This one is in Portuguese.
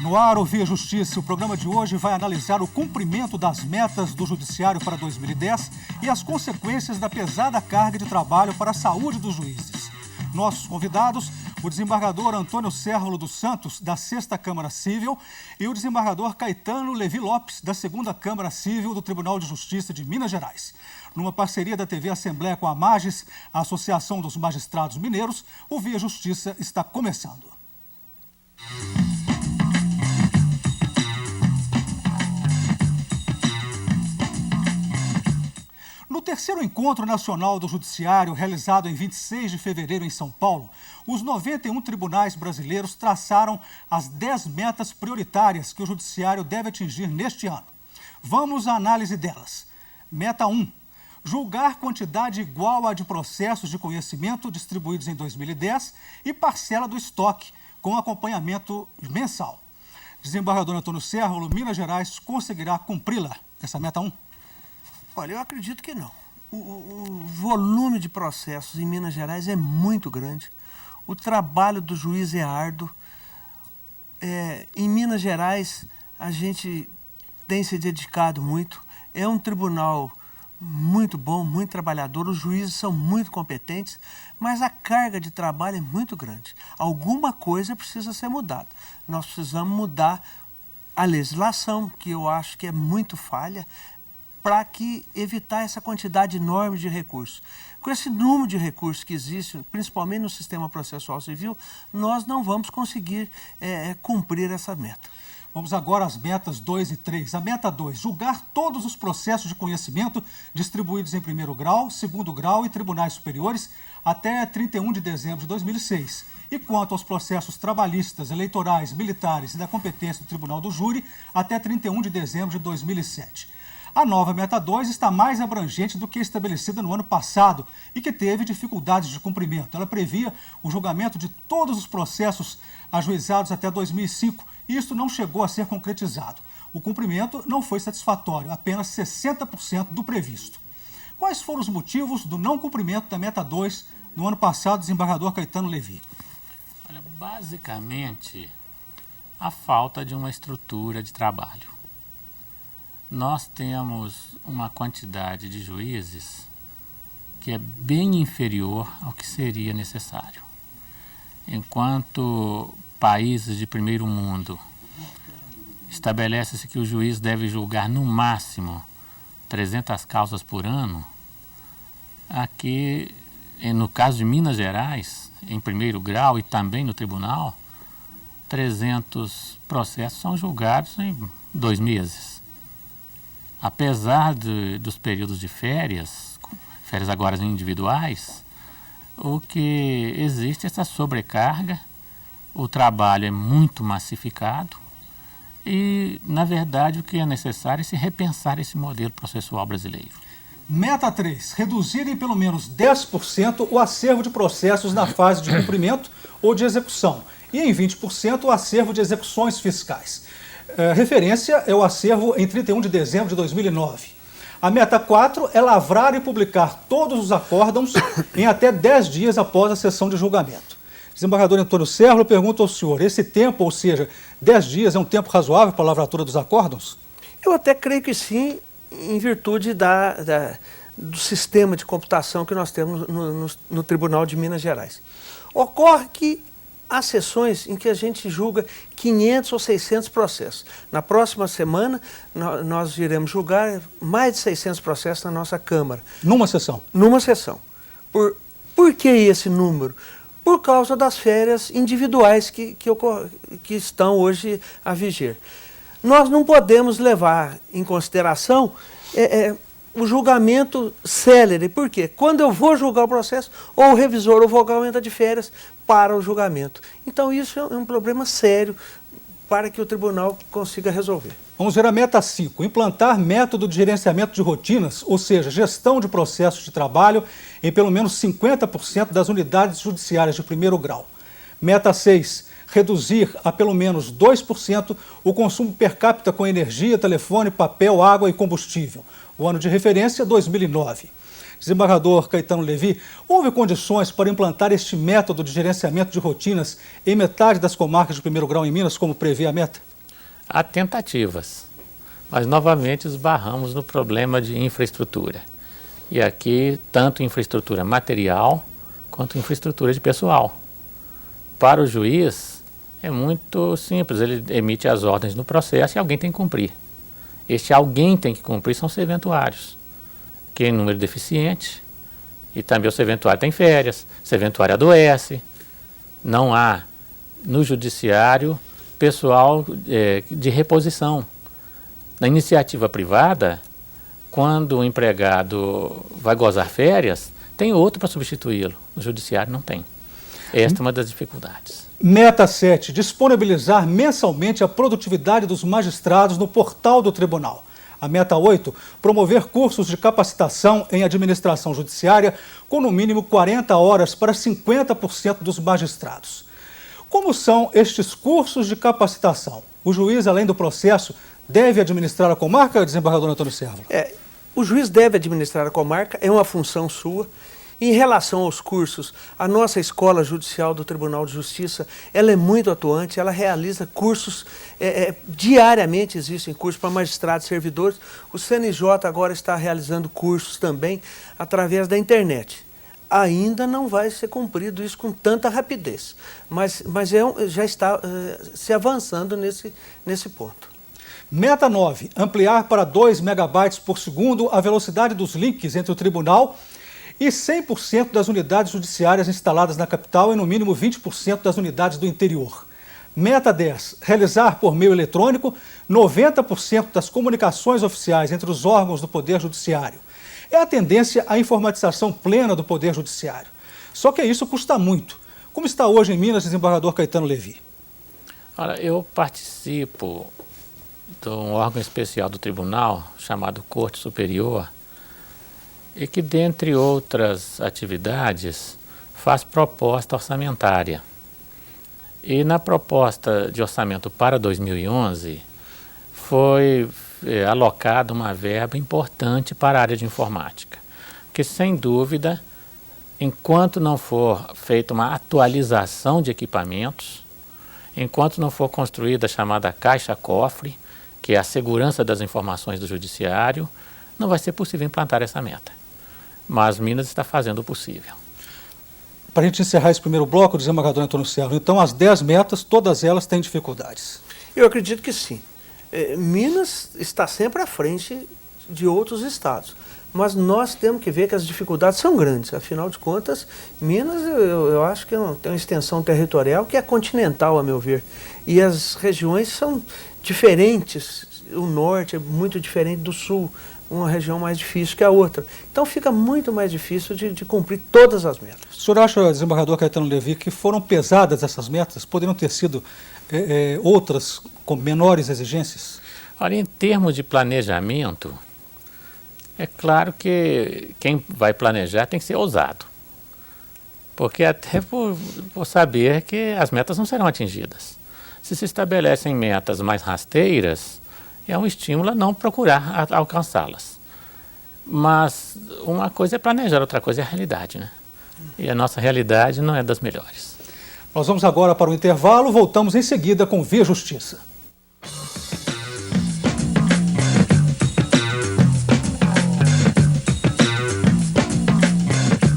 No ar, o Via Justiça, o programa de hoje vai analisar o cumprimento das metas do Judiciário para 2010 e as consequências da pesada carga de trabalho para a saúde dos juízes. Nossos convidados, o desembargador Antônio Cérvulo dos Santos, da 6ª Câmara Civil, e o desembargador Caetano Levi Lopes, da 2ª Câmara Civil do Tribunal de Justiça de Minas Gerais. Numa parceria da TV Assembleia com a Magis, a Associação dos Magistrados Mineiros, o Via Justiça está começando. No terceiro Encontro Nacional do Judiciário, realizado em 26 de fevereiro em São Paulo, os 91 tribunais brasileiros traçaram as 10 metas prioritárias que o Judiciário deve atingir neste ano. Vamos à análise delas. Meta 1. Julgar quantidade igual à de processos de conhecimento distribuídos em 2010 e parcela do estoque, com acompanhamento mensal. Desembargador Antônio Cérvulo, Minas Gerais, conseguirá cumpri-la, essa meta 1? Olha, eu acredito que não. O volume de processos em Minas Gerais é muito grande. O trabalho do juiz é árduo. Em Minas Gerais, a gente tem se dedicado muito. É um tribunal muito bom, muito trabalhador. Os juízes são muito competentes, mas a carga de trabalho é muito grande. Alguma coisa precisa ser mudada. Nós precisamos mudar a legislação, que eu acho que é muito falha, para evitar essa quantidade enorme de recursos. Com esse número de recursos que existe, principalmente no sistema processual civil, nós não vamos conseguir cumprir essa meta. Vamos agora às metas 2 e 3. A meta 2, julgar todos os processos de conhecimento distribuídos em primeiro grau, segundo grau e tribunais superiores até 31 de dezembro de 2006. E quanto aos processos trabalhistas, eleitorais, militares e da competência do Tribunal do Júri, até 31 de dezembro de 2007. A nova meta 2 está mais abrangente do que estabelecida no ano passado e que teve dificuldades de cumprimento. Ela previa o julgamento de todos os processos ajuizados até 2005 e isso não chegou a ser concretizado. O cumprimento não foi satisfatório, apenas 60% do previsto. Quais foram os motivos do não cumprimento da meta 2 no ano passado, desembargador Caetano Levi? Olha, basicamente, a falta de uma estrutura de trabalho. Nós temos uma quantidade de juízes que é bem inferior ao que seria necessário. Enquanto países de primeiro mundo estabelece-se que o juiz deve julgar no máximo 300 causas por ano, aqui, no caso de Minas Gerais, em primeiro grau e também no tribunal, 300 processos são julgados em 2 meses. Apesar dos períodos de férias agora individuais, o que existe é essa sobrecarga, o trabalho é muito massificado e, na verdade, o que é necessário é se repensar esse modelo processual brasileiro. Meta 3, reduzir em pelo menos 10% o acervo de processos na fase de cumprimento ou de execução e em 20% o acervo de execuções fiscais. Referência é o acervo em 31 de dezembro de 2009. A meta 4 é lavrar e publicar todos os acórdãos em até 10 dias após a sessão de julgamento. Desembargador Antônio Cérvulo, pergunta ao senhor, esse tempo, ou seja, 10 dias, é um tempo razoável para a lavratura dos acórdãos? Eu até creio que sim, em virtude do sistema de computação que nós temos no Tribunal de Minas Gerais. Ocorre que há sessões em que a gente julga 500 ou 600 processos. Na próxima semana, nós iremos julgar mais de 600 processos na nossa Câmara. Numa sessão? Numa sessão. Por que esse número? Por causa das férias individuais que estão hoje a vigir. Nós não podemos levar em consideração o julgamento célere. Por quê? Quando eu vou julgar o processo, ou o revisor ou o vogal entra de férias para o julgamento. Então isso é um problema sério para que o tribunal consiga resolver. Vamos ver a meta 5, implantar método de gerenciamento de rotinas, ou seja, gestão de processos de trabalho em pelo menos 50% das unidades judiciárias de primeiro grau. Meta 6, reduzir a pelo menos 2% o consumo per capita com energia, telefone, papel, água e combustível. O ano de referência, 2009. Desembargador Caetano Levi, houve condições para implantar este método de gerenciamento de rotinas em metade das comarcas de primeiro grau em Minas, como prevê a meta? Há tentativas, mas novamente esbarramos no problema de infraestrutura. E aqui, tanto infraestrutura material quanto infraestrutura de pessoal. Para o juiz, é muito simples, ele emite as ordens no processo e alguém tem que cumprir. Este alguém tem que cumprir são os serventuários, que é em número deficiente, e também o serventuário tem férias, o serventuário adoece, não há no judiciário pessoal de reposição. Na iniciativa privada, quando o empregado vai gozar férias, tem outro para substituí-lo. No judiciário não tem. Esta é uma das dificuldades. Meta 7. Disponibilizar mensalmente a produtividade dos magistrados no portal do tribunal. A meta 8. Promover cursos de capacitação em administração judiciária com no mínimo 40 horas para 50% dos magistrados. Como são estes cursos de capacitação? O juiz, além do processo, deve administrar a comarca, desembargador Antônio Servo? O juiz deve administrar a comarca, é uma função sua. Em relação aos cursos, a nossa Escola Judicial do Tribunal de Justiça, ela é muito atuante, ela realiza cursos, diariamente existem cursos para magistrados e servidores. O CNJ agora está realizando cursos também através da internet. Ainda não vai ser cumprido isso com tanta rapidez, mas já está se avançando nesse ponto. Meta 9. Ampliar para 2 megabytes por segundo a velocidade dos links entre o tribunal e 100% das unidades judiciárias instaladas na capital e no mínimo 20% das unidades do interior. Meta 10. Realizar por meio eletrônico 90% das comunicações oficiais entre os órgãos do Poder Judiciário. É a tendência à informatização plena do Poder Judiciário. Só que isso custa muito. Como está hoje em Minas, desembargador Caetano Levi? Olha, eu participo de um órgão especial do tribunal, chamado Corte Superior, e que, dentre outras atividades, faz proposta orçamentária. E na proposta de orçamento para 2011, foi alocada uma verba importante para a área de informática. Porque, sem dúvida, enquanto não for feita uma atualização de equipamentos, enquanto não for construída a chamada caixa-cofre, que é a segurança das informações do judiciário, não vai ser possível implantar essa meta. Mas Minas está fazendo o possível. Para a gente encerrar esse primeiro bloco, desembargador Antônio Servo, então as 10 metas, todas elas têm dificuldades? Eu acredito que sim. Minas está sempre à frente de outros estados, mas nós temos que ver que as dificuldades são grandes. Afinal de contas, Minas, eu acho que tem uma extensão territorial que é continental, a meu ver, e as regiões são diferentes. O norte é muito diferente do sul, uma região mais difícil que a outra. Então fica muito mais difícil de cumprir todas as metas. O senhor acha, desembargador Caetano Levi, que foram pesadas essas metas? Poderiam ter sido outras com menores exigências? Olha, em termos de planejamento, é claro que quem vai planejar tem que ser ousado. Porque até por saber que as metas não serão atingidas. Se se estabelecem metas mais rasteiras, é um estímulo a não procurar alcançá-las. Mas uma coisa é planejar, outra coisa é a realidade, né? E a nossa realidade não é das melhores. Nós vamos agora para o intervalo, voltamos em seguida com Via Justiça.